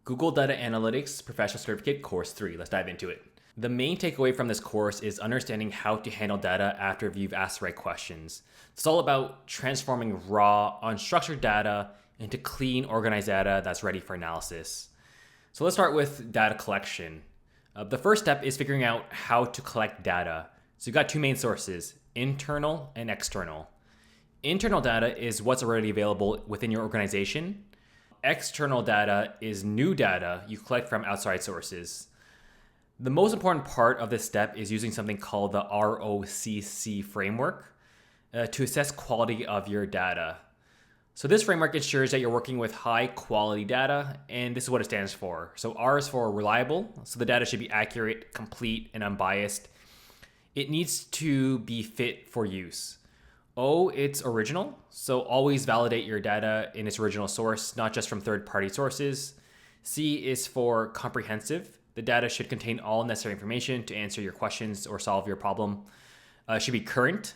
Google Data Analytics Professional Certificate Course 3. Let's dive into it. The main takeaway from this course is understanding how to handle data after you've asked the right questions. It's all about transforming raw, unstructured data into clean, organized data that's ready for analysis. So let's start with data collection. The first step is figuring out how to collect data. So you've got two main sources, internal and external. Internal data is what's already available within your organization. External data is new data you collect from outside sources. The most important part of this step is using something called the ROCCC framework to assess quality of your data. So this framework ensures that you're working with high quality data, and this is what it stands for. So R is for reliable, so the data should be accurate, complete, and unbiased. It needs to be fit for use. O, it's original, so always validate your data in its original source, not just from third-party sources. C is for comprehensive. The data should contain all necessary information to answer your questions or solve your problem. It should be current.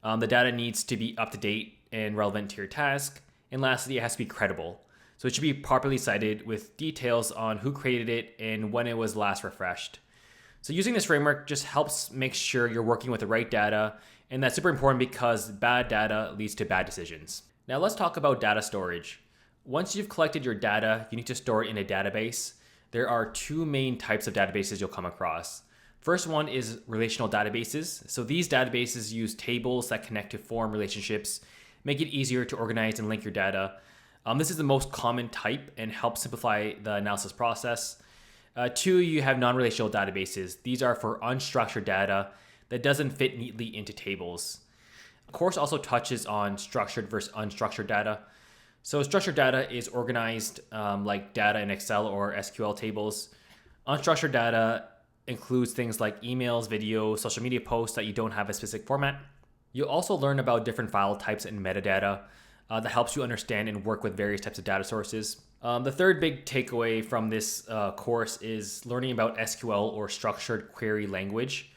The data needs to be up to date and relevant to your task. And lastly, it has to be credible. So it should be properly cited with details on who created it and when it was last refreshed. So using this framework just helps make sure you're working with the right data, and that's super important because bad data leads to bad decisions. Now let's talk about data storage. Once you've collected your data, you need to store it in a database. There are two main types of databases you'll come across. First one is relational databases. So these databases use tables that connect to form relationships, make it easier to organize and link your data. This is the most common type and helps simplify the analysis process. Two, you have non-relational databases. These are for unstructured data that doesn't fit neatly into tables. The course also touches on structured versus unstructured data. So structured data is organized like data in Excel or SQL tables. Unstructured data includes things like emails, video, social media posts that you don't have a specific format. You'll also learn about different file types and metadata that helps you understand and work with various types of data sources. The third big takeaway from this course is learning about SQL or structured query language.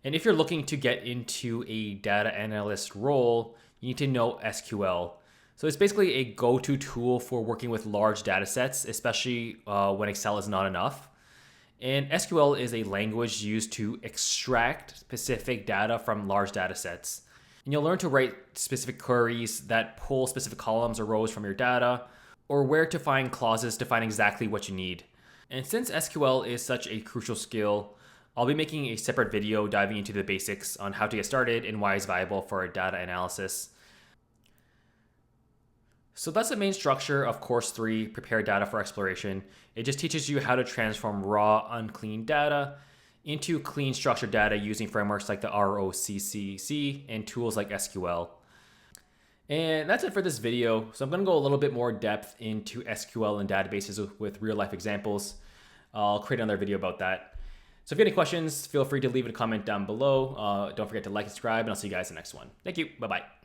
And if you're looking to get into a data analyst role, you need to know SQL. So it's basically a go-to tool for working with large data sets, especially when Excel is not enough. And SQL is a language used to extract specific data from large data sets. And you'll learn to write specific queries that pull specific columns or rows from your data, or where to find clauses to find exactly what you need. And since SQL is such a crucial skill, I'll be making a separate video diving into the basics on how to get started and why it's valuable for data analysis. So that's the main structure of Course 3, Prepare Data for Exploration. It just teaches you how to transform raw, unclean data into clean, structured data using frameworks like the ROCCC and tools like SQL. And that's it for this video. So I'm going to go a little bit more depth into SQL and databases with real-life examples. I'll create another video about that. So if you have any questions, feel free to leave a comment down below. Don't forget to like and subscribe, and I'll see you guys in the next one. Thank you. Bye-bye.